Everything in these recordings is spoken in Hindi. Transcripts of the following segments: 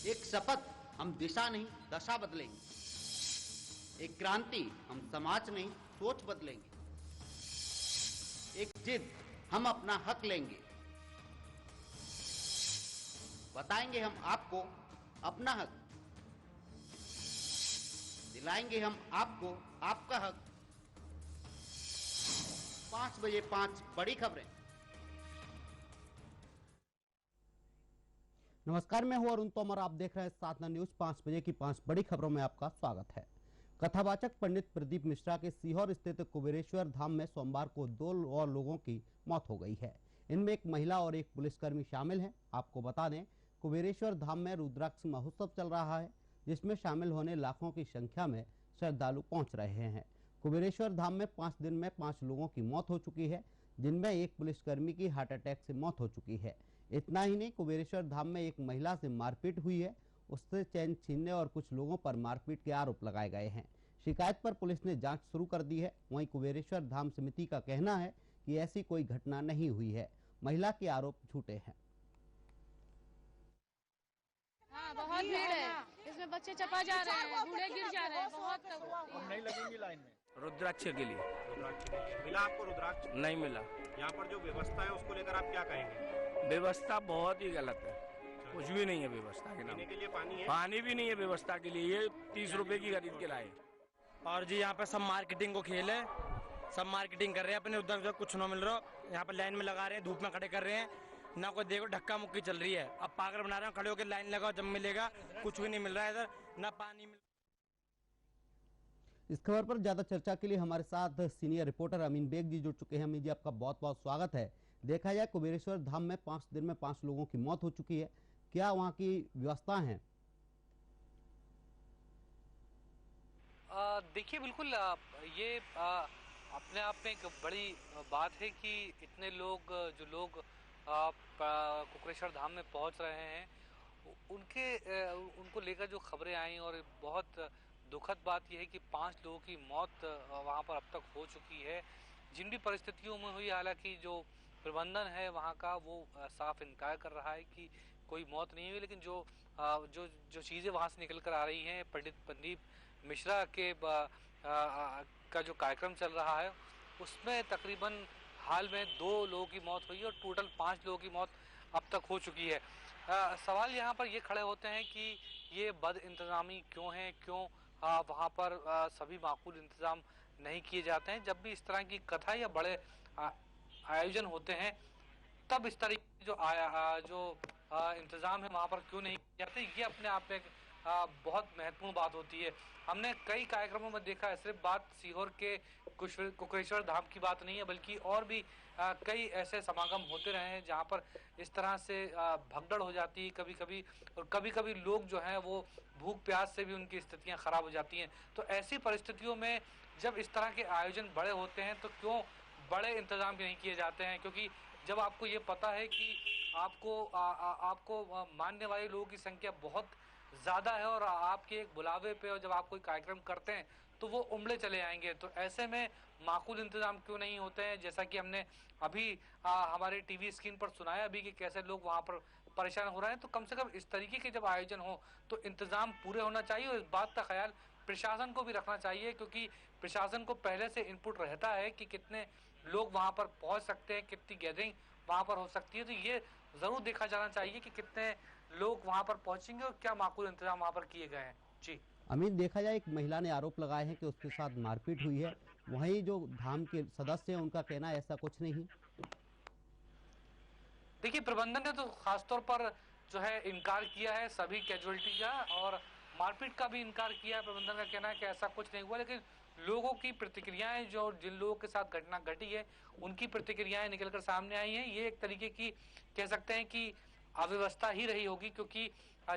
एक शपथ, हम दिशा नहीं दशा बदलेंगे। एक क्रांति, हम समाज नहीं सोच बदलेंगे। एक जिद, हम अपना हक लेंगे। बताएंगे हम आपको अपना हक, दिलाएंगे हम आपको आपका हक। 5 बजे 5 बड़ी खबरें। नमस्कार, मैं हूं अरुण तोमर। आप देख रहे हैं साधना न्यूज। 5 बजे की 5 बड़ी खबरों में आपका स्वागत है। कथावाचक पंडित प्रदीप मिश्रा के सीहोर स्थित कुबेरेश्वर धाम में सोमवार को 2 और लोगों की मौत हो गई है। इनमें एक महिला और एक पुलिसकर्मी शामिल हैं। आपको बता दें, कुबेरेश्वर धाम में रुद्राक्ष महोत्सव चल रहा है, जिसमें शामिल होने लाखों की संख्या में श्रद्धालु पहुंच रहे हैं। कुबेरेश्वर धाम में 5 दिन में 5 लोगों की मौत हो चुकी है, जिनमें एक पुलिसकर्मी की हार्ट अटैक से मौत हो चुकी है। इतना ही नहीं, कुबेरेश्वर धाम में एक महिला से मारपीट हुई है, उससे चैन छीनने और कुछ लोगों पर मारपीट के आरोप लगाए गए हैं। शिकायत पर पुलिस ने जांच शुरू कर दी है। वहीं कुबेरेश्वर धाम समिति का कहना है कि ऐसी कोई घटना नहीं हुई है। महिला के आरोप झूठे हैं। हाँ, बहुत भीड़ है। इसमें बच्चे चपा जा रहे हैं, बूढ़े गिर जा रहे हैं। बहुत नहीं लगेंगी लाइन में। रुद्राक्ष के लिए मिला आपको रुद्राक्ष? नहीं मिला। यहाँ पर जो व्यवस्था है उसको लेकर आप क्या कहेंगे? व्यवस्था बहुत ही गलत है, कुछ भी नहीं है व्यवस्था के नाम। पीने के लिए पानी है? पानी भी नहीं है व्यवस्था के लिए। ये 30 रुपए की खरीद के लाए। और जी यहाँ पे सब मार्केटिंग को खेल है, सब मार्केटिंग कर रहे हैं अपने। उधर कुछ ना मिल रहा, यहाँ पे लाइन में लगा रहे हैं, धूप में खड़े कर रहे हैं ना। कोई देखो धक्का मुक्की चल रही है। अब पागल बना रहे हैं, खड़े होकर लाइन लगाओ जब मिलेगा। कुछ भी नहीं मिल रहा है इधर, ना पानी मिल। इस खबर पर ज्यादा चर्चा के लिए हमारे साथ सीनियर रिपोर्टर अमीन बेग जी जुड़ चुके हैं। अमीन जी, आपका बहुत बहुत स्वागत है। देखा जाए, कुबेरेश्वर धाम में 5 दिन में 5 लोगों की मौत हो चुकी है। क्या वहाँ की व्यवस्था है? देखिए, बिल्कुल ये अपने आप में एक बड़ी बात है कि इतने लोग जो लोग कुबेरेश्वर धाम में पहुंच रहे हैं, उनको लेकर जो खबरें आई, और बहुत दुखद बात यह है कि 5 लोगों की मौत वहां पर अब तक हो चुकी है। जिन भी परिस्थितियों में हुई, हालांकि जो प्रबंधन है वहां का वो साफ इनकार कर रहा है कि कोई मौत नहीं हुई, लेकिन जो जो जो चीज़ें वहां से निकल कर आ रही हैं, पंडित प्रदीप मिश्रा के का जो कार्यक्रम चल रहा है उसमें तकरीबन हाल में 2 लोगों की मौत हुई और टोटल 5 लोगों की मौत अब तक हो चुकी है। सवाल यहाँ पर ये खड़े होते हैं कि ये बद इंतजामी क्यों है, क्यों वहाँ पर सभी माकूल इंतजाम नहीं किए जाते हैं। जब भी इस तरह की कथा या बड़े आयोजन होते हैं, तब इस तरह की जो इंतजाम है वहाँ पर क्यों नहीं किए जाते, ये अपने आप में बहुत महत्वपूर्ण बात होती है। हमने कई कार्यक्रमों में देखा है, सिर्फ बात सीहोर के कुबेरेश्वर धाम की बात नहीं है, बल्कि और भी कई ऐसे समागम होते रहे हैं जहाँ पर इस तरह से भगदड़ हो जाती है कभी कभी, और कभी कभी लोग जो हैं वो भूख प्यास से भी उनकी स्थितियाँ खराब हो जाती हैं। तो ऐसी परिस्थितियों में जब इस तरह के आयोजन बड़े होते हैं तो क्यों बड़े इंतजाम नहीं किए जाते हैं? क्योंकि जब आपको ये पता है कि आपको मानने वाले लोगों की संख्या बहुत ज़्यादा है और आपके एक बुलावे पे और जब आप कोई कार्यक्रम करते हैं तो वो उमड़े चले आएंगे, तो ऐसे में माकूल इंतजाम क्यों नहीं होते हैं? जैसा कि हमने अभी हमारे टीवी स्क्रीन पर सुनाया अभी कि कैसे लोग वहाँ पर परेशान हो रहे हैं। तो कम से कम इस तरीके के जब आयोजन हो तो इंतजाम पूरे होना चाहिए, और इस बात का ख्याल प्रशासन को भी रखना चाहिए, क्योंकि प्रशासन को पहले से इनपुट रहता है कि कितने लोग वहाँ पर पहुँच सकते हैं, कितनी गैदरिंग वहाँ पर हो सकती है। तो ये ज़रूर देखा जाना चाहिए कि कितने लोग वहाँ पर पहुँचेंगे और क्या माकूल इंतजाम वहाँ पर किए गए हैं। जी अमीन, देखा जाए, एक महिला ने आरोप लगाए हैं कि उसके साथ मारपीट हुई है। वहीं जो धाम के सदस्य हैं उनका कहना है ऐसा कुछ नहीं। देखिए, प्रबंधन ने तो खासतौर पर जो है इनकार किया है सभी कैजुअलिटी का, और मारपीट का भी इनकार किया है। प्रबंधन का कहना है कि ऐसा कुछ नहीं हुआ, लेकिन लोगों की प्रतिक्रियाएं, जो जिन लोगों के साथ घटना घटी है उनकी प्रतिक्रियाएं निकलकर सामने आई हैं। ये एक तरीके की कह सकते हैं कि अव्यवस्था ही रही होगी, क्योंकि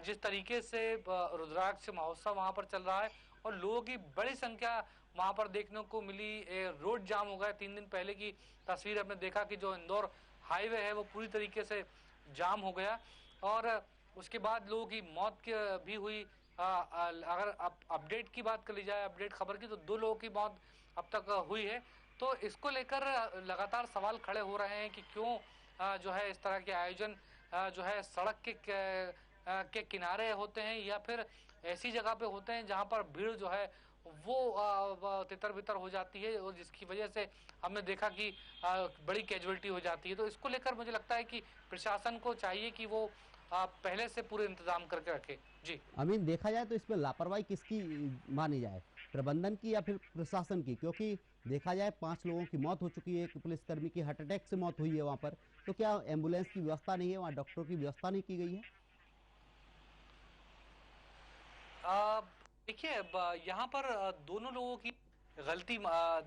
जिस तरीके से रुद्राक्ष महोत्सव वहां पर चल रहा है और लोगों की बड़ी संख्या वहां पर देखने को मिली। रोड जाम हो गया। 3 दिन पहले की तस्वीर हमने देखा कि जो इंदौर हाईवे है वो पूरी तरीके से जाम हो गया, और उसके बाद लोगों की मौत भी हुई। अगर अपडेट की बात कर ली जाए, अपडेट खबर की, तो 2 लोगों की मौत अब तक हुई है। तो इसको लेकर लगातार सवाल खड़े हो रहे हैं कि क्यों जो है इस तरह के आयोजन जो है सड़क के के किनारे होते हैं या फिर ऐसी जगह पे होते हैं जहां पर भीड़ जो है वो तितर बितर हो जाती है और जिसकी वजह से हमने देखा कि बड़ी कैजुअलिटी हो जाती है। तो इसको लेकर मुझे लगता है कि प्रशासन को चाहिए कि वो पहले से पूरे इंतजाम करके रखे। जी अमीन, देखा जाए तो इसमें लापरवाही किसकी मानी जाए, प्रबंधन की या फिर प्रशासन की? क्योंकि देखा जाए 5 लोगों की मौत हो चुकी है, एक पुलिसकर्मी की हार्ट अटैक से मौत हुई है वहां पर, तो क्या एम्बुलेंस की व्यवस्था नहीं है, वहाँ डॉक्टरों की व्यवस्था नहीं की गई है? देखिए यहाँ पर दोनों लोगों की गलती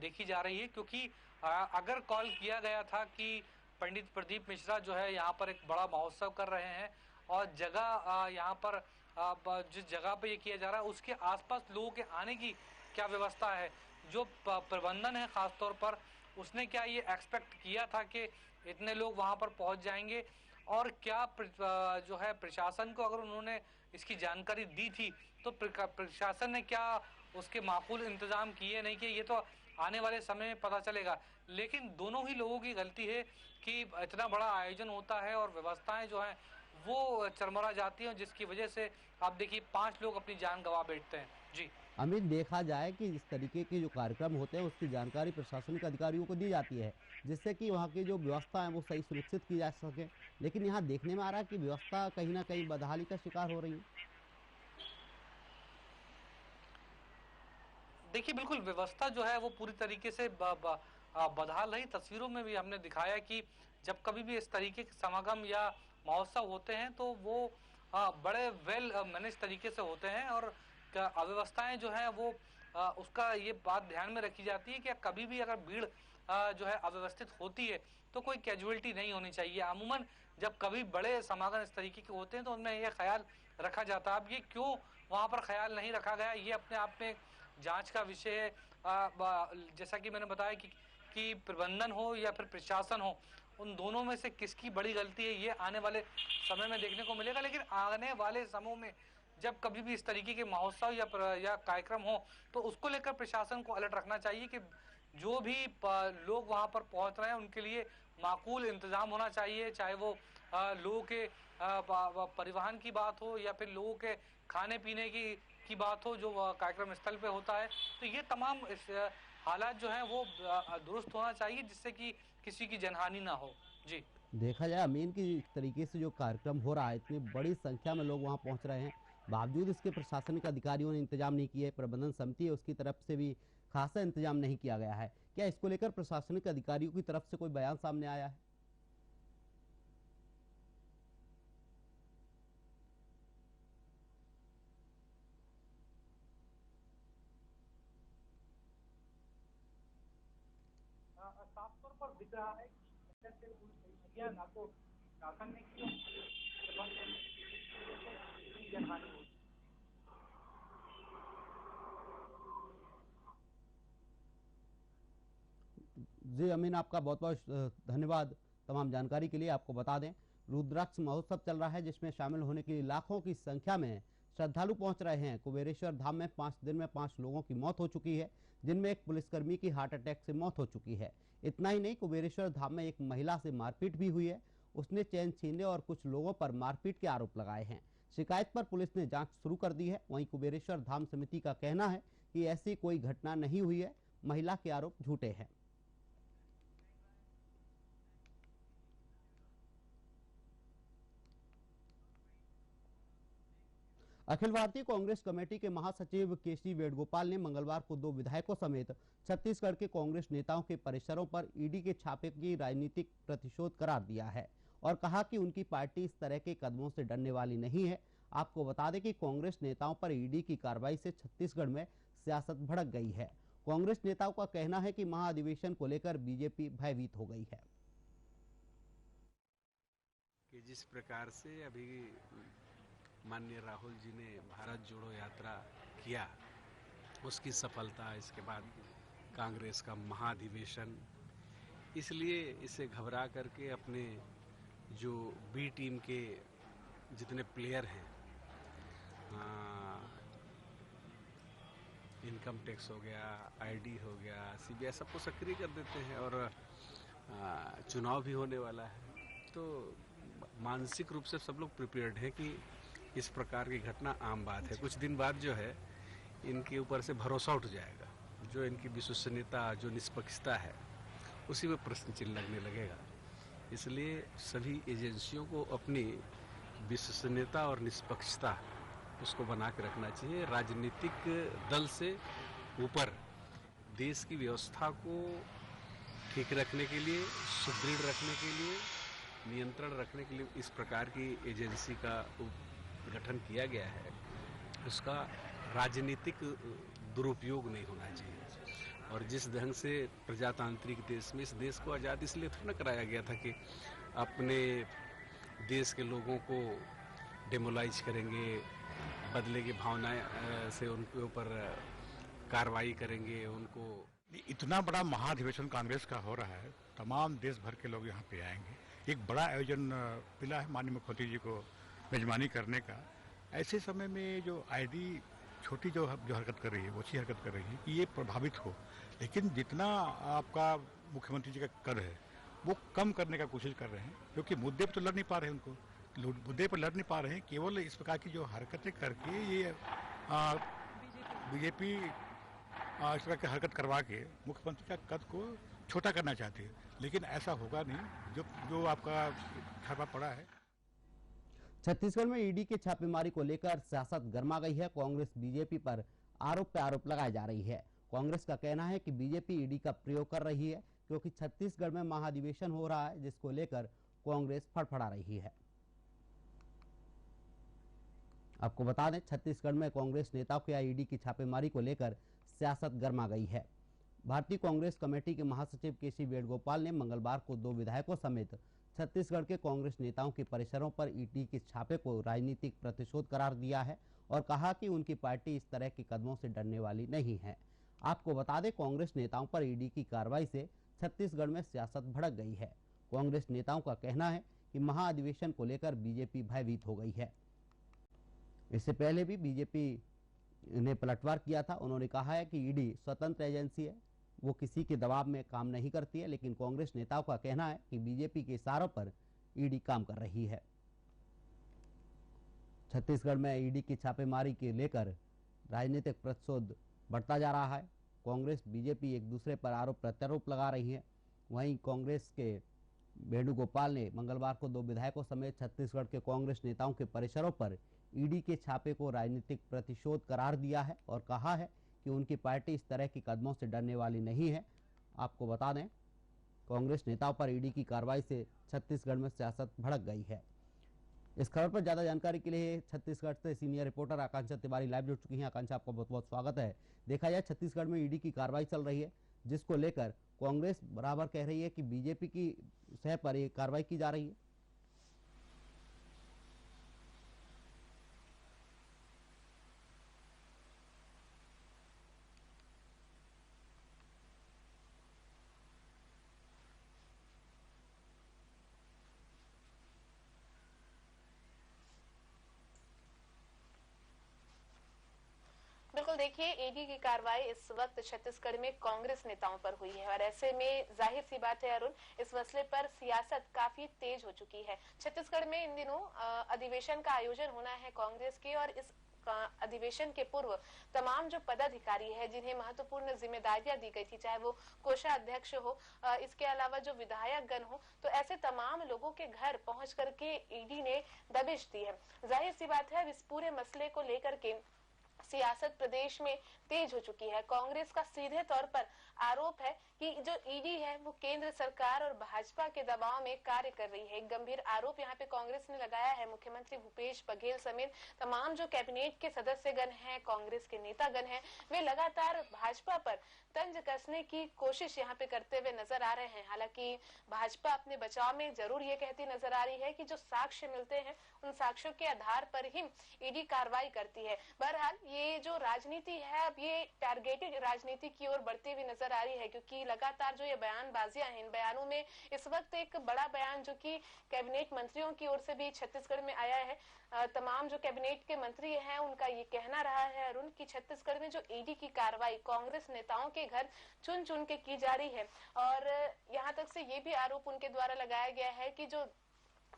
देखी जा रही है क्योंकि अगर कॉल किया गया था कि पंडित प्रदीप मिश्रा जो है यहाँ पर एक बड़ा महोत्सव कर रहे हैं और जगह यहाँ पर जिस जगह पे ये किया जा रहा है उसके आसपास लोगों के आने की क्या व्यवस्था है, जो प्रबंधन है खास तौर पर उसने क्या ये एक्सपेक्ट किया था कि इतने लोग वहाँ पर पहुँच जाएंगे, और क्या जो है प्रशासन को अगर उन्होंने इसकी जानकारी दी थी तो प्रशासन ने क्या उसके माकूल इंतजाम किए नहीं किए, ये तो आने वाले समय में पता चलेगा। लेकिन दोनों ही लोगों की गलती है कि इतना बड़ा आयोजन होता है और व्यवस्थाएं जो हैं वो चरमरा जाती हैं, जिसकी वजह से आप देखिए 5 लोग अपनी जान गंवा बैठते हैं। जी अमित, देखा जाए कि इस तरीके के जो कार्यक्रम होते हैं उसकी जानकारी प्रशासनिक अधिकारियों को दी जाती है, जिससे कि वहाँ की जो व्यवस्था है वो सही सुनिश्चित की जा सके, लेकिन यहाँ देखने में आ रहा है कि व्यवस्था कहीं ना कहीं बदहाली का शिकार हो रही है। देखिए बिल्कुल व्यवस्था जो है वो पूरी तरीके से बदहाल रही। तस्वीरों में भी हमने दिखाया कि जब कभी भी इस तरीके के समागम या महोत्सव होते हैं तो वो बड़े वेल मैनेज तरीके से होते हैं और अव्यवस्थाएं जो है वो उसका ये बात ध्यान में रखी जाती है कि कभी भी अगर भीड़ जो है अव्यवस्थित होती है तो कोई कैजुअलिटी नहीं होनी चाहिए। अमूमन जब कभी बड़े समागम इस तरीके के होते हैं तो उनमें यह ख्याल रखा जाता है। अब ये क्यों वहाँ पर ख्याल नहीं रखा गया, ये अपने आप में जांच का विषय है। जैसा कि मैंने बताया कि प्रबंधन हो या फिर प्रशासन हो, उन दोनों में से किसकी बड़ी गलती है ये आने वाले समय में देखने को मिलेगा। लेकिन आने वाले समय में जब कभी भी इस तरीके के महोत्सव या कार्यक्रम हो तो उसको लेकर प्रशासन को अलर्ट रखना चाहिए कि जो भी लोग वहां पर पहुंच रहे हैं उनके लिए माकूल इंतजाम होना चाहिए, चाहे वो लोगों के परिवहन की बात हो या फिर लोगों के खाने पीने की बात हो जो कार्यक्रम स्थल पे होता है। तो ये तमाम हालात जो हैं वो दुरुस्त होना चाहिए जिससे कि किसी की जनहानि ना हो। जी देखा जाए अमीन की इस तरीके से जो कार्यक्रम हो रहा है, इतनी बड़ी संख्या में लोग वहां पहुंच रहे हैं, बावजूद इसके प्रशासनिक अधिकारियों ने इंतजाम नहीं किए, प्रबंधन समिति है उसकी तरफ से भी खासा इंतजाम नहीं किया गया है। क्या इसको लेकर प्रशासनिक अधिकारियों की तरफ से कोई बयान सामने आया है? साफ तौर पर दिख रहा है कि ना तो शासन ने जी अमीन, आपका बहुत बहुत धन्यवाद तमाम जानकारी के लिए। आपको बता दें, रुद्राक्ष महोत्सव चल रहा है जिसमें शामिल होने के लिए लाखों की संख्या में श्रद्धालु पहुंच रहे हैं। कुबेरेश्वर धाम में 5 दिन में 5 लोगों की मौत हो चुकी है, जिनमें एक पुलिसकर्मी की हार्ट अटैक से मौत हो चुकी है। इतना ही नहीं, कुबेरेश्वर धाम में एक महिला से मारपीट भी हुई है। उसने चैन छीनने और कुछ लोगों पर मारपीट के आरोप लगाए हैं। शिकायत पर पुलिस ने जांच शुरू कर दी है। वहीं कुबेरेश्वर धाम समिति का कहना है कि ऐसी कोई घटना नहीं हुई है, महिला के आरोप झूठे हैं। अखिल भारतीय कांग्रेस कमेटी के महासचिव केसी वेणुगोपाल ने मंगलवार को 2 विधायकों समेत छत्तीसगढ़ के कांग्रेस नेताओं के परिसरों पर ईडी के छापे की राजनीतिक प्रतिशोध करार दिया है और कहा कि उनकी पार्टी इस तरह के कदमों से डरने वाली नहीं है। आपको बता दें कि कांग्रेस नेताओं पर ईडी की कार्रवाई से छत्तीसगढ़ में सियासत भड़क गई है। कांग्रेस नेताओं का कहना है कि महाधिवेशन को लेकर बीजेपी भयभीत हो गई है। कि जिस प्रकार से अभी माननीय राहुल जी ने भारत जोड़ो यात्रा किया, उसकी सफलता, इसके बाद कांग्रेस का महाधिवेशन, इसलिए इसे घबरा करके अपने जो बी टीम के जितने प्लेयर हैं, इनकम टैक्स हो गया, आईडी हो गया, सीबीआई, सबको सक्रिय कर देते हैं। और चुनाव भी होने वाला है तो मानसिक रूप से सब लोग प्रिपेयर्ड हैं कि इस प्रकार की घटना आम बात है। कुछ दिन बाद जो है इनके ऊपर से भरोसा उठ जाएगा, जो इनकी विश्वसनीयता, जो निष्पक्षता है, उसी में प्रश्न चिन्ह लगने लगेगा। इसलिए सभी एजेंसियों को अपनी विश्वसनीयता और निष्पक्षता उसको बना के रखना चाहिए। राजनीतिक दल से ऊपर देश की व्यवस्था को ठीक रखने के लिए, सुदृढ़ रखने के लिए, नियंत्रण रखने के लिए इस प्रकार की एजेंसी का गठन किया गया है। उसका राजनीतिक दुरुपयोग नहीं होना चाहिए। और जिस ढंग से प्रजातांत्रिक देश में, इस देश को आज़ाद इसलिए थोड़ा ना कराया गया था कि अपने देश के लोगों को डेमोलाइज करेंगे, बदले की भावना से उनके ऊपर कार्रवाई करेंगे, उनको। इतना बड़ा महाधिवेशन कांग्रेस का हो रहा है, तमाम देश भर के लोग यहाँ पे आएंगे, एक बड़ा आयोजन मिला है माननीय मुख्यमंत्री जी को मेजबानी करने का। ऐसे समय में जो आईडी छोटी जो हरकत कर रही है, वो अच्छी हरकत कर रही है कि ये प्रभावित हो, लेकिन जितना आपका मुख्यमंत्री जी का कर है वो कम करने का कोशिश कर रहे हैं, क्योंकि मुद्दे पर तो लड़ नहीं पा रहे हैं, उनको मुद्दे पर लड़ नहीं पा रहे हैं। केवल इस प्रकार की जो हरकतें करके ये बीजेपी इस प्रकार की हरकत करवा के मुख्यमंत्री का कद को छोटा करना चाहती है, लेकिन ऐसा होगा नहीं। जो आपका छापा पड़ा है। छत्तीसगढ़ में ईडी की छापेमारी को लेकर सियासत गर्मा गई है। कांग्रेस बीजेपी पर आरोप पे आरोप लगाई जा रही है। कांग्रेस का कहना है कि बीजेपी ईडी का प्रयोग कर रही है, क्योंकि छत्तीसगढ़ में महाधिवेशन हो रहा है, जिसको लेकर कांग्रेस फड़फड़ा रही है। आपको बता दें, छत्तीसगढ़ में कांग्रेस नेताओं के ईडी की छापेमारी को लेकर सियासत गर्मा गई है। भारतीय कांग्रेस कमेटी के महासचिव केसी वेणुगोपाल ने मंगलवार को 2 विधायकों समेत छत्तीसगढ़ के कांग्रेस नेताओं के परिसरों पर ईडी के छापे को राजनीतिक प्रतिशोध करार दिया है और कहा कि उनकी पार्टी इस तरह के कदमों से डरने वाली नहीं है। आपको बता दें, कांग्रेस नेताओं पर ईडी की कार्रवाई से छत्तीसगढ़ में सियासत भड़क गई है। कांग्रेस नेताओं का कहना है कि महाअधिवेशन को लेकर बीजेपी भयभीत हो गई है। इससे पहले भी बीजेपी ने पलटवार किया था। उन्होंने कहा है कि ईडी स्वतंत्र एजेंसी है, वो किसी के दबाव में काम नहीं करती है, लेकिन कांग्रेस नेताओं का कहना है कि बीजेपी के इशारों पर ईडी काम कर रही है। छत्तीसगढ़ में ईडी की छापेमारी के लेकर राजनीतिक प्रतिशोध बढ़ता जा रहा है। कांग्रेस बीजेपी एक दूसरे पर आरोप प्रत्यारोप लगा रही है। वहीं कांग्रेस के वेणुगोपाल ने मंगलवार को 2 विधायकों समेत छत्तीसगढ़ के कांग्रेस नेताओं के परिसरों पर ईडी के छापे को राजनीतिक प्रतिशोध करार दिया है और कहा है कि उनकी पार्टी इस तरह के कदमों से डरने वाली नहीं है। आपको बता दें, कांग्रेस नेताओं पर ईडी की कार्रवाई से छत्तीसगढ़ में सियासत भड़क गई है। इस खबर पर ज्यादा जानकारी के लिए छत्तीसगढ़ से सीनियर रिपोर्टर आकांक्षा तिवारी लाइव जुड़ चुकी हैं। आकांक्षा, आपका बहुत बहुत स्वागत है। देखा जाए, छत्तीसगढ़ में ईडी की कार्रवाई चल रही है, जिसको लेकर कांग्रेस बराबर कह रही है कि बीजेपी की सह पर ये कार्रवाई की जा रही है। बिल्कुल, देखिए, ईडी की कार्रवाई इस वक्त छत्तीसगढ़ में कांग्रेस नेताओं पर हुई है और ऐसे में जाहिर सी बात है अरुण, इस मसले पर सियासत काफी तेज हो चुकी है। छत्तीसगढ़ में इन दिनों अधिवेशन का आयोजन होना है कांग्रेस के, और इस अधिवेशन के पूर्व तमाम जो पदाधिकारी है जिन्हें महत्वपूर्ण जिम्मेदारियां दी गई थी, चाहे वो कोषाध्यक्ष हो, इसके अलावा जो विधायक गण हो, तो ऐसे तमाम लोगों के घर पहुंच करके ईडी ने दबिश दी है। जाहिर सी बात है, अब इस पूरे मसले को लेकर के सियासत प्रदेश में तेज हो चुकी है। कांग्रेस का सीधे तौर पर आरोप है कि जो ईडी है वो केंद्र सरकार और भाजपा के दबाव में कार्य कर रही है। एक गंभीर आरोप यहाँ पे कांग्रेस ने लगाया है। मुख्यमंत्री भूपेश बघेल समेत तमाम जो कैबिनेट के सदस्यगण हैं, कांग्रेस के नेतागण हैं, वे लगातार भाजपा पर तंज कसने की कोशिश यहाँ पे करते हुए नजर आ रहे हैं। हालांकि भाजपा अपने बचाव में जरूर ये कहती नजर आ रही है कि जो साक्ष्य मिलते हैं उन साक्ष्यों के आधार पर ही ईडी कार्रवाई करती है। बहरहाल ये जो राजनीति है, अब ये टारगेटेड राजनीति की ओर बढ़ती हुई नजर आ रही है, क्योंकि लगातार जो ये बयानबाजियां हैं, इन बयानों में इस वक्त एक बड़ा बयान जो कि कैबिनेट मंत्रियों की ओर से भी छत्तीसगढ़ में आया है। तमाम जो कैबिनेट के मंत्री हैं उनका ये कहना रहा है अरुण कि छत्तीसगढ़ में जो ईडी की कार्रवाई कांग्रेस नेताओं के घर चुन चुन के की जा रही है, और यहाँ तक से ये भी आरोप उनके द्वारा लगाया गया है कि जो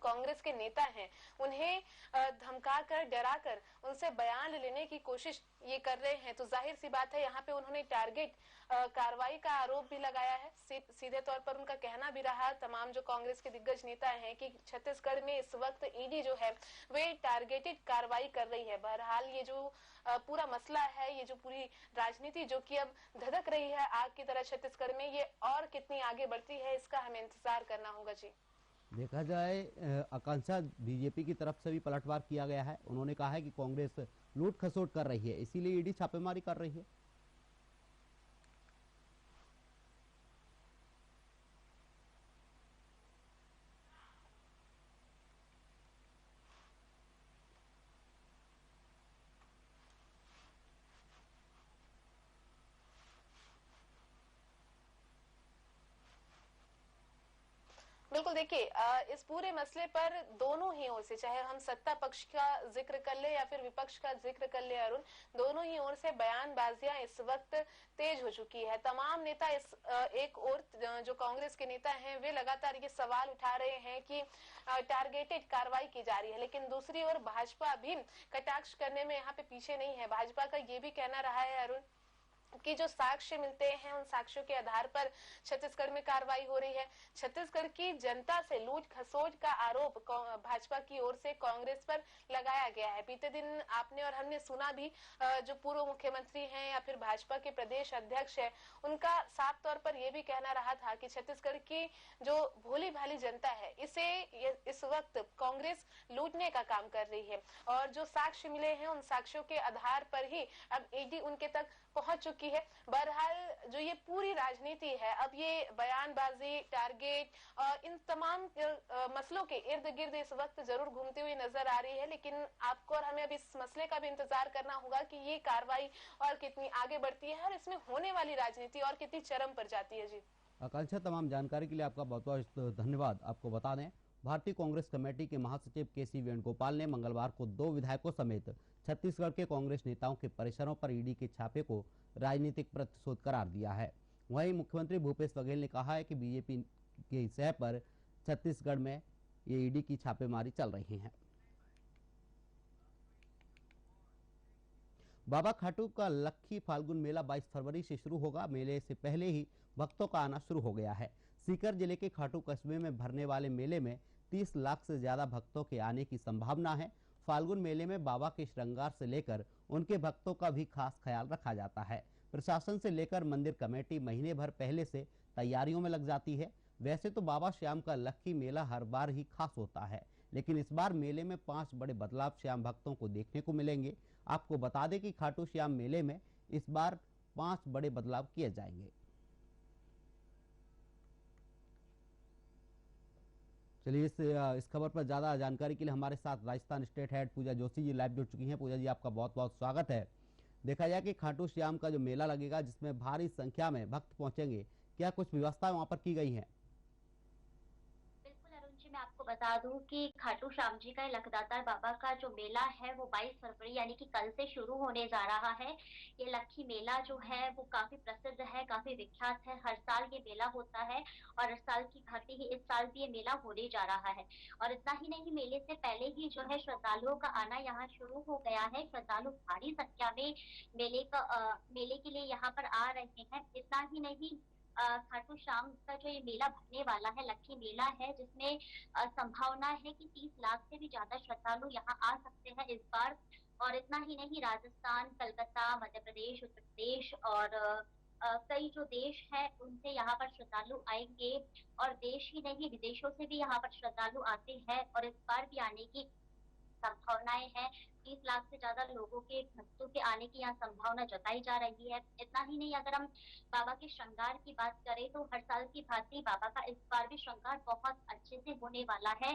कांग्रेस के नेता हैं उन्हें धमकाकर, डराकर उनसे बयान लेने की कोशिश ये कर रहे हैं, तो जाहिर सी बात है यहाँ पे उन्होंने टारगेट कार्रवाई का आरोप भी लगाया है। सीधे तौर पर उनका कहना भी रहा तमाम जो कांग्रेस के दिग्गज नेता हैं कि छत्तीसगढ़ में इस वक्त ईडी जो है वे टारगेटेड कार्रवाई कर रही है। बहरहाल ये जो पूरा मसला है, ये जो पूरी राजनीति जो कि अब धधक रही है आग की तरह छत्तीसगढ़ में, ये और कितनी आगे बढ़ती है इसका हमें इंतजार करना होगा। जी देखा जाए आकांक्षा बीजेपी की तरफ से भी पलटवार किया गया है। उन्होंने कहा है कि कांग्रेस लूट खसोट कर रही है, इसीलिए ईडी छापेमारी कर रही है। बिल्कुल, देखिए इस पूरे मसले पर दोनों ही ओर से, चाहे हम सत्ता पक्ष का जिक्र कर ले या फिर विपक्ष का जिक्र कर ले अरुण, दोनों ही ओर से बयानबाजियां इस वक्त तेज हो चुकी है। तमाम नेता इस एक ओर जो कांग्रेस के नेता हैं वे लगातार ये सवाल उठा रहे हैं कि टारगेटेड कार्रवाई की जा रही है, लेकिन दूसरी ओर भाजपा भी कटाक्ष करने में यहाँ पे पीछे नहीं है। भाजपा का ये भी कहना रहा है अरुण कि जो साक्ष्य मिलते हैं उन साक्ष्यों के आधार पर छत्तीसगढ़ में कार्रवाई हो रही है। छत्तीसगढ़ की जनता से लूट खसोट का आरोप भाजपा की ओर से कांग्रेस पर लगाया गया है। बीते दिन आपने और हमने सुना भी जो पूर्व मुख्यमंत्री हैं या फिर भाजपा के प्रदेश अध्यक्ष है, उनका साफ तौर पर यह भी कहना रहा था कि छत्तीसगढ़ की जो भोली भाली जनता है इसे इस वक्त कांग्रेस लूटने का काम कर रही है, और जो साक्ष्य मिले हैं उन साक्ष्यों के आधार पर ही अब ईडी उनके तक पहुंच चुकी है। बहरहाल जो ये पूरी राजनीति है, अब ये बयानबाजी, टारगेट और इन तमाम मसलों के इर्द गिर्द इस वक्त जरूर घूमती हुई नजर आ रही है, लेकिन आपको और हमें अब इस मसले का भी इंतजार करना होगा कि ये कार्रवाई और कितनी आगे बढ़ती है और इसमें होने वाली राजनीति और कितनी चरम पर जाती है। जी आकांक्षा, तमाम जानकारी के लिए आपका बहुत बहुत धन्यवाद। आपको बता दें, भारतीय कांग्रेस कमेटी के महासचिव केसी वेणुगोपाल ने मंगलवार को 2 विधायकों समेत छत्तीसगढ़ के कांग्रेस नेताओं के परिसरों पर ईडी के छापे को राजनीतिक प्रतिशोध करार दिया है। वहीं मुख्यमंत्री भूपेश बघेल ने कहा है कि बीजेपी के सह पर छत्तीसगढ़ में ये ईडी की छापेमारी चल रही है। बाबा खाटू का लक्खी फाल्गुन मेला 22 फरवरी से शुरू होगा। मेले से पहले ही भक्तों का आना शुरू हो गया है। सीकर जिले के खाटू कस्बे में भरने वाले मेले में 30 लाख से ज्यादा भक्तों के आने की संभावना है। फाल्गुन मेले में बाबा के श्रृंगार से लेकर उनके भक्तों का भी खास ख्याल रखा जाता है। प्रशासन से लेकर मंदिर कमेटी महीने भर पहले से तैयारियों में लग जाती है। वैसे तो बाबा श्याम का लक्खी मेला हर बार ही खास होता है, लेकिन इस बार मेले में 5 बड़े बदलाव श्याम भक्तों को देखने को मिलेंगे। आपको बता दें कि खाटू श्याम मेले में इस बार 5 बड़े बदलाव किए जाएंगे। चलिए इस खबर पर ज्यादा जानकारी के लिए हमारे साथ राजस्थान स्टेट हेड पूजा जोशी जी लाइव जुड़ चुकी हैं। पूजा जी, आपका बहुत बहुत स्वागत है। देखा जाए कि खाटू श्याम का जो मेला लगेगा जिसमें भारी संख्या में भक्त पहुंचेंगे, क्या कुछ व्यवस्था वहां पर की गई है? मैं आपको बता दूं कि खाटू श्याम जी का लखदाता बाबा का जो मेला है वो 22 फरवरी यानी कि कल से शुरू होने जा रहा है। ये लक्खी मेला जो है वो काफी प्रसिद्ध है, काफी विख्यात है। हर साल ये मेला होता है और हर साल की भांति ही इस साल भी ये मेला होने जा रहा है। और इतना ही नहीं, मेले से पहले ही जो है श्रद्धालुओं का आना यहाँ शुरू हो गया है। श्रद्धालु भारी संख्या में मेले के लिए यहाँ पर आ रहे हैं। इतना ही नहीं, खाटू श्याम का जो ये मेला भरने वाला है, लक्खी मेला है, जिसमें संभावना है कि 30 लाख से भी ज्यादा श्रद्धालु यहाँ आ सकते हैं इस बार। और इतना ही नहीं, राजस्थान, कलकत्ता, मध्य प्रदेश, उत्तर प्रदेश और कई जो देश है उनसे यहाँ पर श्रद्धालु आएंगे। और देश ही नहीं, विदेशों से भी यहाँ पर श्रद्धालु आते हैं और इस बार भी आने की संभावनाएं हैं। 30 लाख से ज्यादा लोगों के भक्तों के आने की यहाँ संभावना जताई जा रही है। इतना ही नहीं, अगर हम बाबा के श्रृंगार की बात करें तो हर साल की भांति बाबा का इस बार भी श्रृंगार बहुत अच्छे से होने वाला है।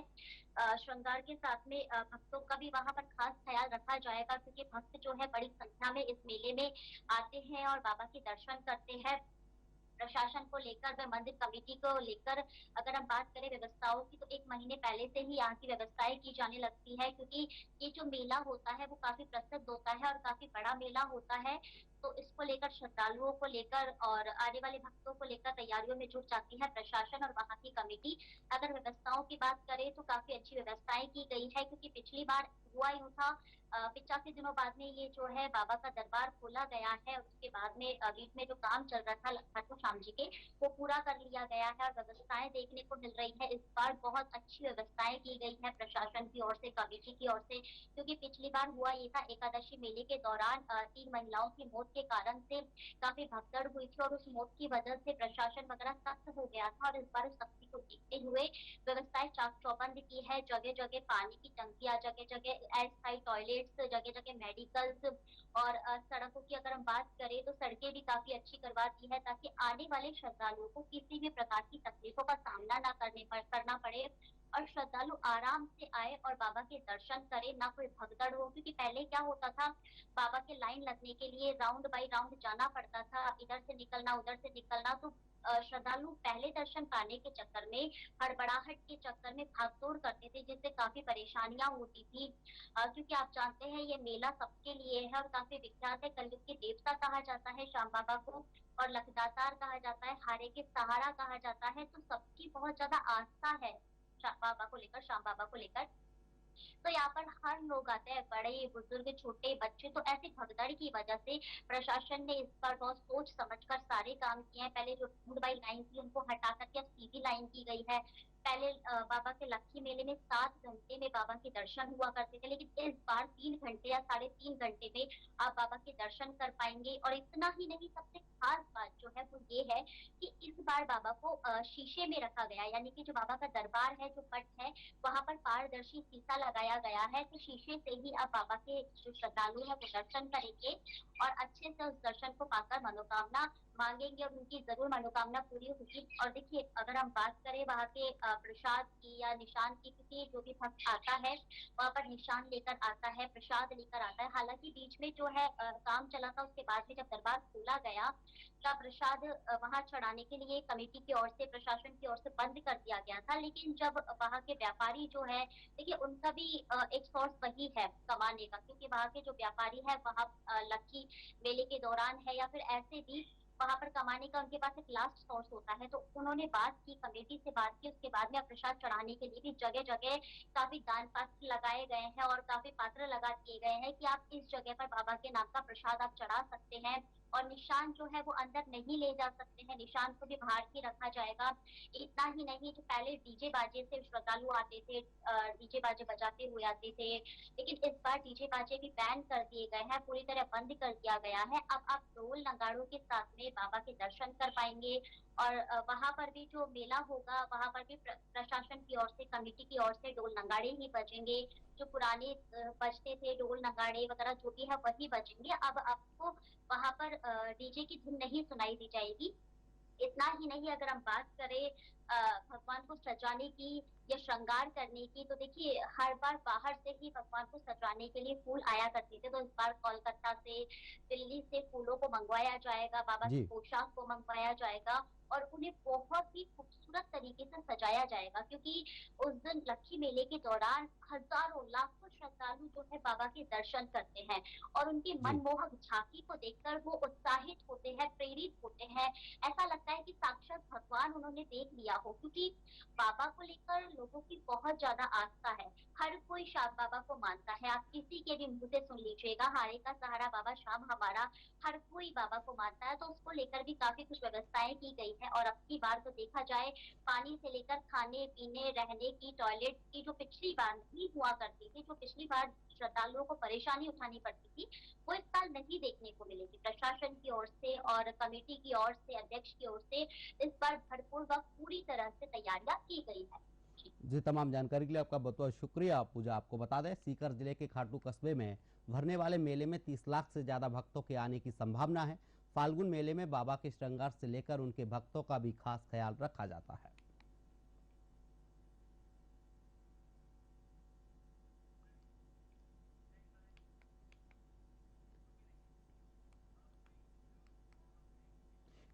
श्रृंगार के साथ में भक्तों का भी वहां पर खास ख्याल रखा जाएगा, क्योंकि भक्त जो है बड़ी संख्या में इस मेले में आते हैं और बाबा के दर्शन करते हैं। प्रशासन को लेकर व मंदिर कमेटी को लेकर अगर हम बात करें व्यवस्थाओं की, तो 1 महीने पहले से ही यहाँ की व्यवस्थाएं की जाने लगती है, क्योंकि ये जो मेला होता है वो काफी प्रसिद्ध होता है और काफी बड़ा मेला होता है। तो इसको लेकर श्रद्धालुओं को लेकर और आने वाले भक्तों को लेकर तैयारियों में जुट जाती है प्रशासन और वहाँ की कमेटी। अगर व्यवस्थाओं की बात करें तो काफी अच्छी व्यवस्थाएं की गई है, क्योंकि पिछली बार हुआ यूं था 85 दिनों बाद में ये जो है बाबा का दरबार खोला गया है। उसके बाद में बीच में जो काम चल रहा था खाटू श्याम जी के, वो पूरा कर लिया गया है और व्यवस्थाएं देखने को मिल रही है। इस बार बहुत अच्छी व्यवस्थाएं की गई है प्रशासन की ओर से, कमेटी की ओर से, क्योंकि पिछली बार हुआ ये था एकादशी मेले के दौरान 3 महिलाओं की मौत के कारण से काफी भगदड़ हुई थी और उस मौत की वजह से प्रशासन वगैरह सख्त हो गया था। और इस बार उस सख्ती को देखते हुए व्यवस्थाएं चाक चौबंद की है। जगह जगह पानी की टंकियां, जगह जगह अस्थायी टॉयलेट्स, जगह जगह मेडिकल्स और सड़कों की अगर हम बात करें तो सड़कें भी काफी अच्छी करवा दी है, ताकि आने वाले श्रद्धालुओं को किसी भी प्रकार की तकलीफों का सामना ना करना पड़े और श्रद्धालु आराम से आए और बाबा के दर्शन करें, ना कोई भगदड़ हो। क्योंकि पहले क्या होता था, बाबा के लाइन लगने के लिए राउंड बाई राउंड जाना पड़ता था, इधर से निकलना उधर से निकलना, तो श्रद्धालु पहले दर्शन पाने के चक्कर में, हड़बड़ाहट के चक्कर में भागदौड़ करते थे, जिससे काफी परेशानियां होती थी। क्योंकि आप जानते हैं ये मेला सबके लिए है और काफी विख्यात है। कलयुग के देवता कहा जाता है श्याम बाबा को, और लखदातार कहा जाता है, हारे के सहारा कहा जाता है। तो सबकी बहुत ज्यादा आस्था है श्याम बाबा को लेकर, श्याम बाबा को लेकर। तो यहाँ पर हर लोग आते हैं, बड़े बुजुर्ग छोटे बच्चे। तो ऐसी भगदड़ की वजह से प्रशासन ने इस बार बहुत सोच समझकर सारे काम किए हैं। पहले जो रोड बाई लाइन थी उनको हटा करके अब सीधी लाइन की गई है। पहले बाबा के लक्की मेले में 7 घंटे में बाबा के दर्शन हुआ करते थे, लेकिन इस बार 3 घंटे या 3.5 घंटे में आप बाबा के दर्शन कर पाएंगे। और इतना ही नहीं, सबसे खास बात जो है वो ये है कि इस बार बाबा को शीशे में रखा गया, यानी कि जो बाबा का दरबार है, जो पट है, वहां पर पारदर्शी शीशा लगाया गया है। तो शीशे से ही आप बाबा के जो श्रद्धालु है वो दर्शन करेंगे और अच्छे से उस दर्शन को पाकर मनोकामना मांगेंगे और उनकी जरूर मनोकामना पूरी होगी। और देखिए, अगर हम बात करें वहाँ के प्रसाद की या निशान की, क्योंकि जो भी भक्त आता है वहाँ पर निशान लेकर आता है, प्रसाद लेकर आता है। हालांकि बीच में जो है काम चला था, उसके बाद में जब दरबार खोला गया का प्रसाद वहां चढ़ाने के लिए कमेटी की ओर से, प्रशासन की ओर से बंद कर दिया गया था। लेकिन जब वहाँ के व्यापारी जो है, देखिए उनका भी एक सोर्स वही है कमाने का, क्योंकि वहाँ के जो व्यापारी है वहाँ लक्की मेले के दौरान है या फिर ऐसे भी वहां पर कमाने का उनके पास एक लास्ट सोर्स होता है। तो उन्होंने बात की, कमेटी से बात की, उसके बाद में प्रसाद चढ़ाने के लिए भी जगह जगह काफी दान पात्र लगाए गए हैं और काफी पात्र लगा दिए गए हैं कि आप इस जगह पर बाबा के नाम का प्रसाद आप चढ़ा सकते हैं। और निशान जो है वो अंदर नहीं ले जा सकते हैं, निशान को भी बाहर ही रखा जाएगा। इतना ही नहीं, जो पहले डीजे बाजे से श्रद्धालु आते थे, डीजे बाजे बजाते हुए आते थे, लेकिन इस बार डीजे बाजे भी बैन कर दिए गए हैं, पूरी तरह बंद कर दिया गया है। अब आप ढोल नगाड़ों के साथ में बाबा के दर्शन कर पाएंगे। और वहां पर भी जो मेला होगा, वहां पर भी प्रशासन की ओर से, कमेटी की ओर से ढोल नगाड़े ही बजेंगे। जो पुराने बजते थे ढोल नगाड़े वगैरह जो भी है वही बजेंगे। अब आपको वहां पर डीजे की धुन नहीं सुनाई दी जाएगी। इतना ही नहीं, अगर हम बात करें भगवान को सजाने की या श्रृंगार करने की, तो देखिए हर बार बाहर से ही भगवान को सजाने के लिए फूल आया करते थे। तो इस बार कोलकाता से, दिल्ली से फूलों को मंगवाया जाएगा, बाबा की पोशाक को मंगवाया जाएगा और उन्हें बहुत ही खूबसूरत तरीके से सजाया जाएगा। क्योंकि उस दिन लक्की मेले के दौरान हजारों लाखों श्रद्धालु जो है बाबा के दर्शन करते हैं और उनकी मनमोहक झांकी को देखकर वो उत्साहित होते हैं, प्रेरित होते हैं। ऐसा लगता है कि साक्षात भगवान उन्होंने देख लिया हो, क्योंकि बाबा को लेकर लोगों की बहुत ज्यादा आस्था है। हर कोई श्याम बाबा को मानता है। आप किसी के भी मुंह से सुन लीजिएगा, हारे का सहारा बाबा श्याम हमारा, हर कोई बाबा को मानता है। तो उसको लेकर भी काफी कुछ व्यवस्थाएं की गई है। और अब की बार तो देखा जाए, पानी से लेकर खाने पीने, रहने की, टॉयलेट की, जो पिछली बार नहीं हुआ करती थी, जो पिछली बार श्रद्धालुओं को परेशानी उठानी पड़ती थी, वो इस साल नहीं देखने को मिलेगी। प्रशासन की ओर से और कमेटी की ओर से, अध्यक्ष की ओर से इस बार भरपूर व पूरी तरह से तैयारियां की गई है। जी, तमाम जानकारी के लिए आपका बहुत बहुत शुक्रिया पूजा। आपको बता दें, सीकर जिले के खाटू कस्बे में भरने वाले मेले में 30 लाख से ज्यादा भक्तों के आने की संभावना है। फाल्गुन मेले में बाबा के श्रृंगार से लेकर उनके भक्तों का भी खास ख्याल रखा जाता है।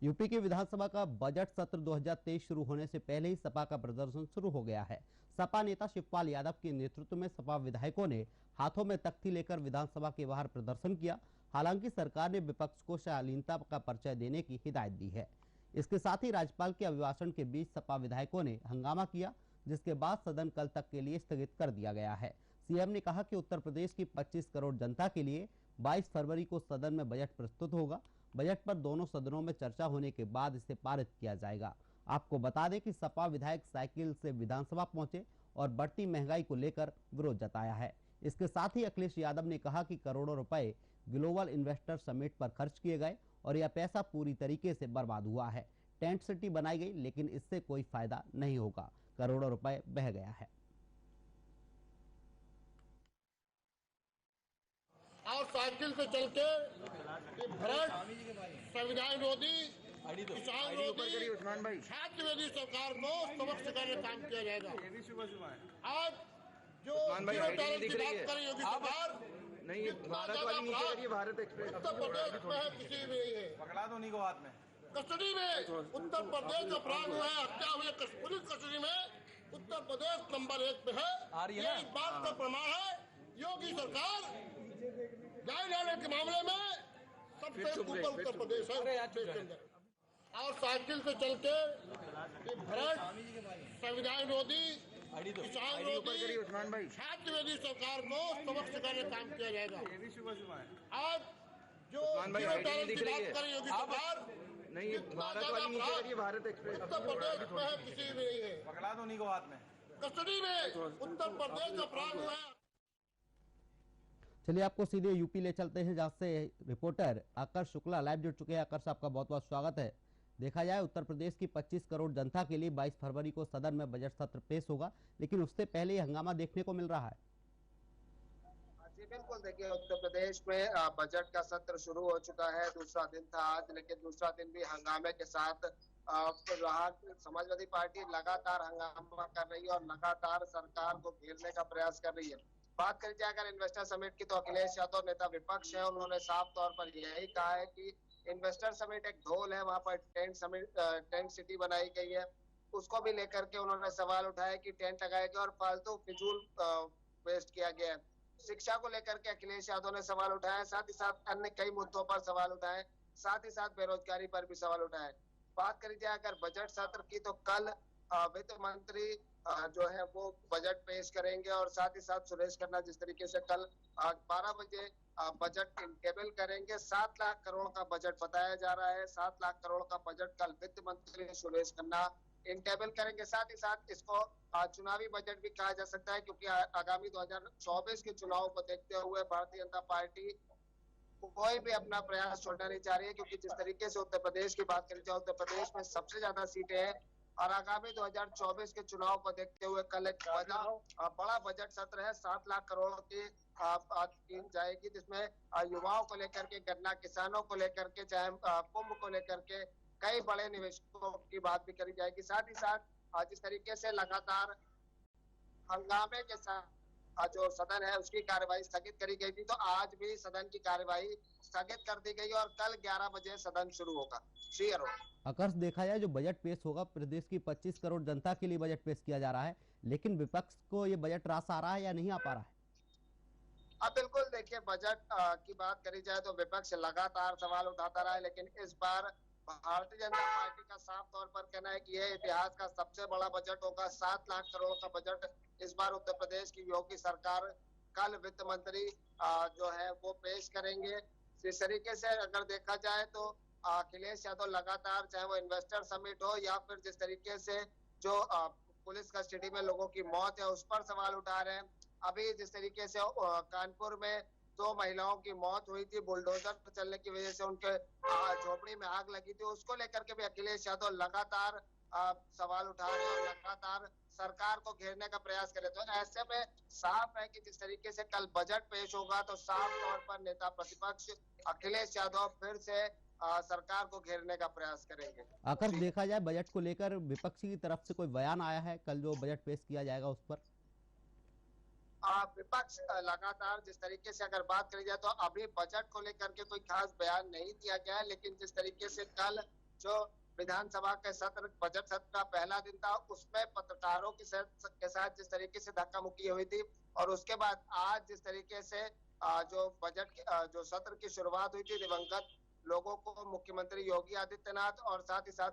यूपी की विधानसभा का बजट सत्र 2023 शुरू होने से पहले ही सपा का प्रदर्शन शुरू हो गया है। सपा नेता शिवपाल यादव के नेतृत्व में सपा विधायकों ने हाथों में तख्ती लेकर विधानसभा के बाहर प्रदर्शन किया। हालांकि सरकार ने विपक्ष को शालीनता का परिचय देने की हिदायत दी है। इसके साथ ही राज्यपाल के अभिभाषण के बीच सपा विधायकों ने हंगामा किया, जिसके बाद सदन कल तक के लिए स्थगित कर दिया गया है। सीएम ने कहा कि उत्तर प्रदेश की 25 करोड़ जनता के लिए 22 फरवरी को सदन में बजट प्रस्तुत होगा। बजट पर दोनों सदनों में चर्चा होने के बाद इसे पारित किया जाएगा। आपको बता दें कि सपा विधायक साइकिल से विधानसभा पहुंचे और बढ़ती महंगाई को लेकर विरोध जताया है। इसके साथ ही अखिलेश यादव ने कहा कि करोड़ों रुपए ग्लोबल इन्वेस्टर समिट पर खर्च किए गए और यह पैसा पूरी तरीके से बर्बाद हुआ है। टेंट सिटी बनाई गई, लेकिन इससे कोई फायदा नहीं होगा। करोड़ों रुपए बह गया है। और साइकिल से चल के भ्रष्ट संविधान विरोधी, किसान विरोधी, छात्र विरोधी सरकार को सबक सिखाने का काम किया जाएगा। आज जो जीरो टॉलरेंस की बात कर रही होगी सरकार, नहीं भारत वाली नीचे करिए, भारत एक्सप्रेस उत्तर प्रदेश में किसी भी नहीं है। पकड़ा दो उन्हीं को हाथ में। कस्टडी में उत्तर प्रदेश अपराध हुआ है, हत्या हुई है पुलिस कस्टडी में, उत्तर प्रदेश नंबर 1 पे है। ये इस बात का प्रमाण है योगी सरकार न्याय लाने के मामले में सबसे ऊपर उत्तर प्रदेश है देश के अंदर। और साइकिल से चल के भ्रष्ट संविधान विरोधी, किसान विरोधी, छात्र विरोधी सरकार को सबक सिखाने का काम किया जाएगा। आज जो जीरो टॉलरेंस की बात कर रही होगी सरकार, नहीं भारत वाली नीचे करिए, भारत एक्सप्रेस उत्तर प्रदेश में है किसी भी नहीं है। पकड़ा दो उन्हीं को हाथ में। कस्टडी में उत्तर प्रदेश अपराध हुआ है। चलिए आपको सीधे यूपी ले चलते हैं, जहां से रिपोर्टर आकर्ष शुक्ला लाइव जुड़ चुके हैं। आकर्ष, आपका बहुत बहुत स्वागत है। देखा जाए उत्तर प्रदेश की 25 करोड़ जनता के लिए 22 फरवरी को सदन में बजट सत्र पेश होगा, लेकिन उससे पहले ही हंगामा देखने को मिल रहा है। जी बिल्कुल, देखिए उत्तर प्रदेश में बजट का सत्र शुरू हो चुका है। दूसरा दिन था आज, लेकिन दूसरा दिन भी हंगामे के साथ रहा। समाजवादी पार्टी लगातार हंगामा कर रही है और लगातार सरकार को घेरने का प्रयास कर रही है। बात करी जाए अगर इन्वेस्टर समिट की, तो अखिलेश यादव नेता विपक्ष है, उन्होंने साफ तौर पर यही कहा है कि इन्वेस्टर समिट एक ढोल है, वहां पर टेंट सिटी बनाई गई है। उसको भी लेकर के उन्होंने सवाल उठाया कि टेंट लगाए गए और फालतू फिजूल वेस्ट किया गया है। शिक्षा को लेकर के अखिलेश यादव ने सवाल उठाया, साथ ही साथ अन्य कई मुद्दों पर सवाल उठाए, साथ ही साथ बेरोजगारी पर भी सवाल उठाए। बात करी जाए अगर बजट सत्र की, तो कल वित्त मंत्री जो है वो बजट पेश करेंगे और साथ ही साथ सुरेश खन्ना जिस तरीके से कल 12 बजे बजट टेबल करेंगे। 7 लाख करोड़ का बजट बताया जा रहा है। 7 लाख करोड़ का बजट कल वित्त मंत्री सुरेश खन्ना इन टेबल करेंगे। साथ ही साथ इसको चुनावी बजट भी कहा जा सकता है, क्योंकि आगामी 2024 के चुनाव को देखते हुए भारतीय जनता पार्टी कोई भी अपना प्रयास छोड़ना नहीं चाह रही है, क्योंकि जिस तरीके से उत्तर प्रदेश की बात करी जाए, उत्तर प्रदेश में सबसे ज्यादा सीटें हैं और आगामी 2024 के चुनाव को देखते हुए कल एक बड़ा बजट सत्र है। 7 लाख करोड़ की स्कीम जाएगी, जिसमें युवाओं को लेकर के, गन्ना किसानों को लेकर के, चाहे कुंभ को लेकर के कई बड़े निवेशकों की बात भी करी जाएगी। साथ ही साथ जिस तरीके से लगातार हंगामे के साथ जो सदन है उसकी कार्यवाही स्थगित करी गई थी, तो आज भी सदन की कार्यवाही स्थगित कर दी गई और कल 11 बजे सदन शुरू होगा। जी अरुण। आकर्ष, देखा जाए जो बजट पेश होगा, प्रदेश की 25 करोड़ जनता के लिए बजट पेश किया जा रहा है, लेकिन विपक्ष को ये बजट रास आ रहा है या नहीं आ पा रहा है? अब बिल्कुल देखिए, बजट की बात करी जाए तो विपक्ष लगातार सवाल उठाता रहा है, लेकिन इस बार भारतीय जनता पार्टी का साफ तौर पर कहना है कि यह इतिहास का सबसे बड़ा बजट होगा। 7 लाख करोड़ का बजट इस बार उत्तर प्रदेश की योगी सरकार कल वित्त मंत्री जो है वो पेश करेंगे। इस तरीके से अगर देखा जाए तो अखिलेश यादव लगातार, चाहे वो इन्वेस्टर समिट हो या फिर जिस तरीके से जो पुलिस कस्टडी में लोगों की मौत है उस पर सवाल उठा रहे हैं। अभी जिस तरीके से कानपुर में 2 महिलाओं की मौत हुई थी, बुलडोजर चलने की वजह से उनके झोपड़ी में आग लगी थी, उसको लेकर के भी अखिलेश यादव लगातार सवाल उठा रहे हैं और लगातार सरकार को घेरने का प्रयास करे। तो ऐसे में साफ है कि जिस तरीके से कल बजट पेश होगा तो साफ तौर पर नेता प्रतिपक्ष अखिलेश यादव फिर से सरकार को घेरने का प्रयास करेंगे। आकर देखा जाए बजट को लेकर विपक्ष की तरफ से कोई बयान आया है कल जो बजट पेश किया जाएगा उस पर? विपक्ष लगातार जिस तरीके से अगर बात करी जाए तो अभी बजट को लेकर के कोई खास बयान नहीं दिया गया है, लेकिन जिस तरीके से कल जो विधानसभा के सत्र बजट सत्र का पहला दिन था उसमें पत्रकारों के साथ जिस तरीके से धक्का मुक्की हुई थी और उसके बाद आज जिस तरीके से जो बजट जो सत्र की शुरुआत हुई थी, दिवंगत लोगों को मुख्यमंत्री योगी आदित्यनाथ और साथ ही साथ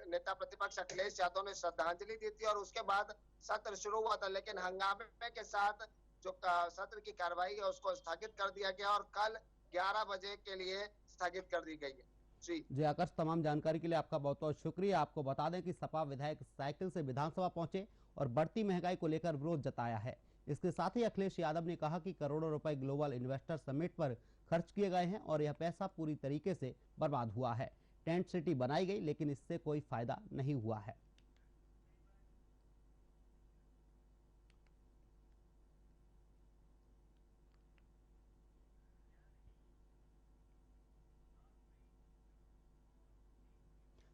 नेता प्रतिपक्ष अखिलेश यादव ने श्रद्धांजलि दी थी और उसके बाद सत्र शुरू हुआ था। लेकिन हंगामे के साथ जो सत्र की कार्रवाई है उसको स्थगित कर दिया गया और कल 11 बजे के लिए स्थगित कर दी गई है। जी आकाश, तमाम जानकारी के लिए आपका बहुत बहुत शुक्रिया। आपको बता दें कि सपा विधायक साइकिल से विधानसभा पहुंचे और बढ़ती महंगाई को लेकर विरोध जताया है। इसके साथ ही अखिलेश यादव ने कहा कि करोड़ों रुपए ग्लोबल इन्वेस्टर समिट पर खर्च किए गए हैं और यह पैसा पूरी तरीके से बर्बाद हुआ है। टेंट सिटी बनाई गई लेकिन इससे कोई फायदा नहीं हुआ है।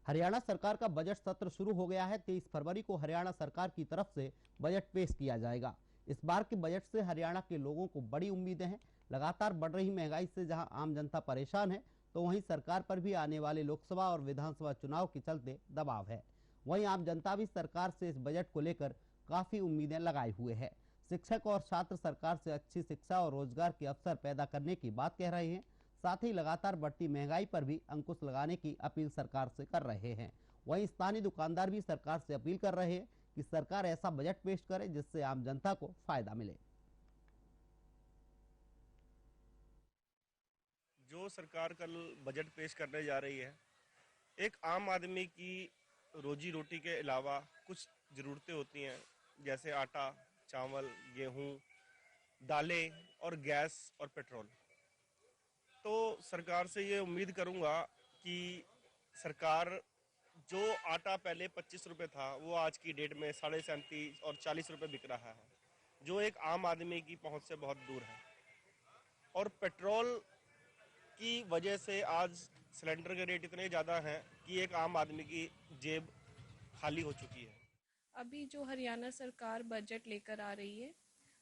हरियाणा सरकार का बजट सत्र शुरू हो गया है। 23 फरवरी को हरियाणा सरकार की तरफ से बजट पेश किया जाएगा। इस बार के बजट से हरियाणा के लोगों को बड़ी उम्मीदें हैं। लगातार बढ़ रही महंगाई से जहां आम जनता परेशान है, तो वहीं सरकार पर भी आने वाले लोकसभा और विधानसभा चुनाव के चलते दबाव है। वहीं आम जनता भी सरकार से इस बजट को लेकर काफी उम्मीदें लगाए हुए है। शिक्षक और छात्र सरकार से अच्छी शिक्षा और रोजगार के अवसर पैदा करने की बात कह रहे हैं। साथ ही लगातार बढ़ती महंगाई पर भी अंकुश लगाने की अपील सरकार से कर रहे हैं। वहीं स्थानीय दुकानदार भी सरकार से अपील कर रहे हैं कि सरकार ऐसा बजट पेश करे जिससे आम जनता को फायदा मिले। जो सरकार कल बजट पेश करने जा रही है, एक आम आदमी की रोजी रोटी के अलावा कुछ ज़रूरतें होती हैं, जैसे आटा, चावल, गेहूं, दालें और गैस और पेट्रोल। तो सरकार से ये उम्मीद करूंगा कि सरकार जो आटा पहले 25 रुपये था वो आज की डेट में 37.5 और 40 रुपये बिक रहा है, जो एक आम आदमी की पहुंच से बहुत दूर है। और पेट्रोल की वजह से आज सिलेंडर के रेट इतने ज़्यादा हैं कि एक आम आदमी की जेब खाली हो चुकी है। अभी जो हरियाणा सरकार बजट लेकर आ रही है,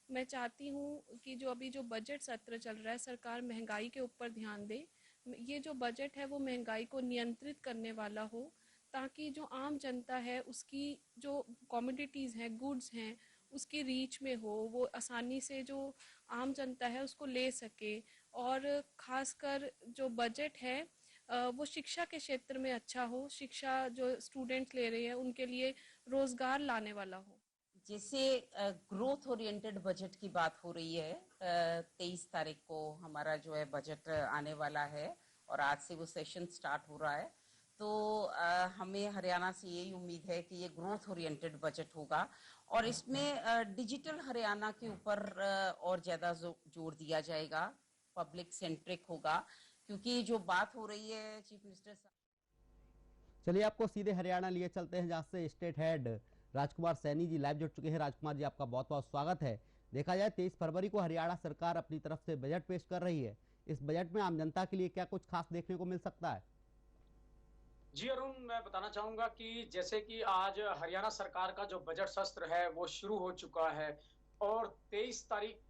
मैं चाहती हूँ कि जो अभी जो बजट सत्र चल रहा है, सरकार महंगाई के ऊपर ध्यान दे। ये जो बजट है वो महंगाई को नियंत्रित करने वाला हो, ताकि जो आम जनता है उसकी जो कमोडिटीज़ हैं, गुड्स हैं, उसकी रीच में हो, वो आसानी से जो आम जनता है उसको ले सके। और ख़ासकर जो बजट है वो शिक्षा के क्षेत्र में अच्छा हो, शिक्षा जो स्टूडेंट्स ले रहे हैं उनके लिए रोज़गार लाने वाला हो। जैसे ग्रोथ ओरिएंटेड बजट की बात हो रही है, 23 तारीख को हमारा जो है बजट आने वाला है और आज से वो सेशन स्टार्ट हो रहा है। तो हमें हरियाणा से यही उम्मीद है कि ये ग्रोथ ओरिएंटेड बजट होगा और इसमें डिजिटल हरियाणा के ऊपर और ज़्यादा जोर दिया जाएगा, पब्लिक सेंट्रिक होगा, क्योंकि जो बात हो रही है चीफ मिनिस्टर। चलिए आपको सीधे हरियाणा लिए चलते हैं, जहाँ से state head Rajkumar Saini ji live जुड़ चुके हैं। राजकुमार जी, आपका बहुत बहुत स्वागत है। देखा जाए 23 फरवरी को हरियाणा सरकार अपनी तरफ से बजट पेश कर रही है। इस बजट में आम जनता के लिए क्या कुछ खास देखने को मिल सकता है? जी अरुण, मैं बताना चाहूंगा कि जैसे कि आज हरियाणा सरकार का जो बजट सत्र है वो शुरू हो चुका है और 23 तारीख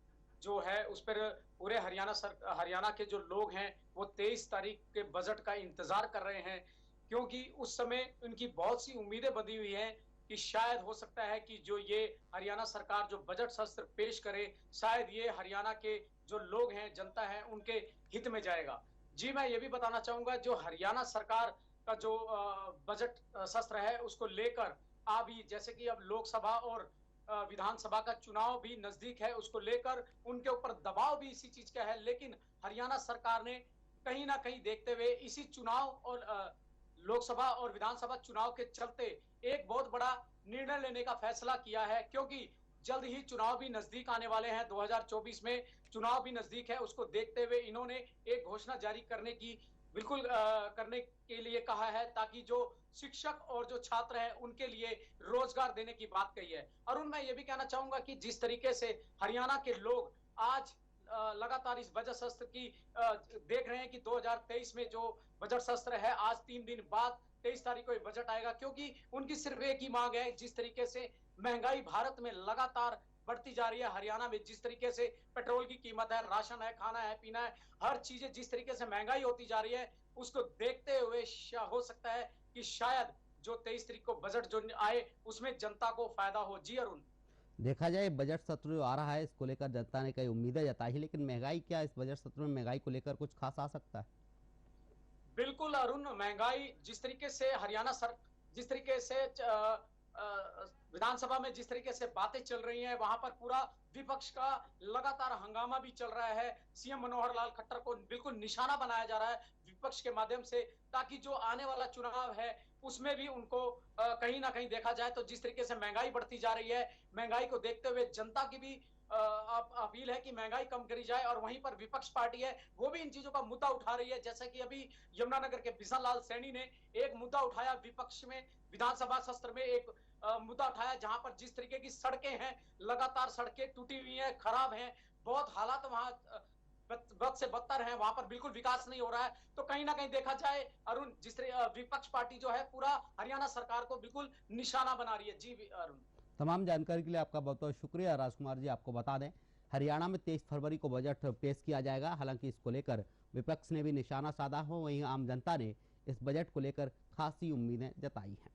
जो है उस पर पूरे हरियाणा के जो लोग हैं वो 23 तारीख के बजट का इंतजार कर रहे हैं, क्योंकि उस समय उनकी बहुत सी उम्मीदें बंधी हुई हैं कि शायद हो सकता है कि जो ये हरियाणा सरकार जो बजट सत्र पेश करे, शायद ये हरियाणा के जो लोग हैं, जनता है, उनके हित में जाएगा। जी मैं ये भी बताना चाहूंगा, जो हरियाणा सरकार का जो बजट सत्र है उसको लेकर अभी जैसे कि अब लोकसभा और विधानसभा का चुनाव भी नजदीक है, उसको लेकर उनके ऊपर दबाव भी इसी चीज का है। लेकिन हरियाणा सरकार ने कहीं ना कहीं देखते हुए इसी चुनाव और लोकसभा और विधानसभा चुनाव के चलते एक बहुत बड़ा निर्णय लेने का फैसला किया है, क्योंकि जल्द ही चुनाव भी नजदीक आने वाले हैं। 2024 में चुनाव भी नजदीक है, उसको देखते हुए इन्होंने एक घोषणा जारी करने के लिए कहा है, ताकि जो शिक्षक और जो छात्र हैं उनके लिए रोजगार देने की बात कही है। अरुण, मैं ये भी कहना चाहूंगा कि जिस तरीके से हरियाणा के लोग आज लगातार इस बजट सत्र की देख रहे हैं कि 2023 में जो बजट सत्र है, आज 3 दिन बाद 23 तारीख को बजट आएगा, क्योंकि उनकी सिर्फ एक ही मांग है। जिस तरीके से महंगाई भारत में लगातार बढ़ती जा रही है। हरियाणा में जिस तरीके से पेट्रोल की कीमत है, राशन है, खाना है, पीना है, हर चीजें जिस तरीके से महंगाई होती जा रही है, उसको देखते हुए हो सकता है कि शायद जो 23 तारीख को बजट जो आए उसमें जनता को फायदा हो। जी अरुण, देखा जाए बजट सत्र जो आ रहा है इसको लेकर जनता ने कई उम्मीदें जताई है, लेकिन महंगाई क्या इस बजट सत्र में महंगाई को लेकर कुछ खास आ सकता है? बिल्कुल अरुण, महंगाई जिस तरीके से जिस तरीके से विधानसभा में जिस तरीके से बातें चल रही हैं, वहां पर पूरा विपक्ष का लगातार हंगामा भी चल रहा है। सीएम मनोहर लाल खट्टर को बिल्कुल निशाना बनाया जा रहा है विपक्ष के माध्यम से, ताकि जो आने वाला चुनाव है उसमें भी उनको कहीं ना कहीं देखा जाए। तो जिस तरीके से महंगाई बढ़ती जा रही है, महंगाई को देखते हुए जनता की भी अपील है कि महंगाई कम करी जाए, और वहीं पर विपक्ष पार्टी है वो भी इन चीजों का मुद्दा उठा रही है। जैसे कि अभी यमुनानगर के बिशन लाल सैनी ने एक मुद्दा उठाया, विपक्ष में विधानसभा सत्र में एक मुद्दा उठाया, जहां पर जिस तरीके की सड़कें हैं, लगातार सड़कें टूटी हुई हैं, खराब हैं, बहुत हालात वहां बद से बदतर है, वहां पर बिल्कुल विकास नहीं हो रहा है। तो कहीं ना कहीं देखा जाए अरुण, जिस तरह विपक्ष पार्टी जो है पूरा हरियाणा सरकार को बिल्कुल निशाना बना रही है। जी अरुण, तमाम जानकारी के लिए आपका बहुत बहुत शुक्रिया राजकुमार जी। आपको बता दें हरियाणा में 23 फरवरी को बजट पेश किया जाएगा। हालांकि इसको लेकर विपक्ष ने भी निशाना साधा हो, वहीं आम जनता ने इस बजट को लेकर खासी उम्मीदें जताई हैं।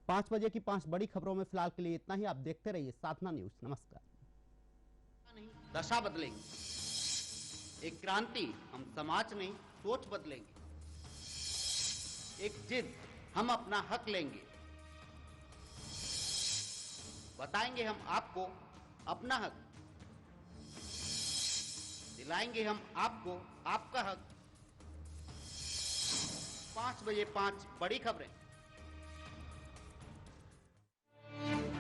पाँच बजे की 5 बड़ी खबरों में फिलहाल के लिए इतना ही। आप देखते रहिए साधना न्यूज। नमस्कार। दशा बदलेंगे, एक क्रांति हम समाज नहीं सोच बदलेंगे, एक जिद हम अपना हक लेंगे, बताएंगे हम आपको अपना हक, दिलाएंगे हम आपको आपका हक। 5 बजे 5 बड़ी खबरें।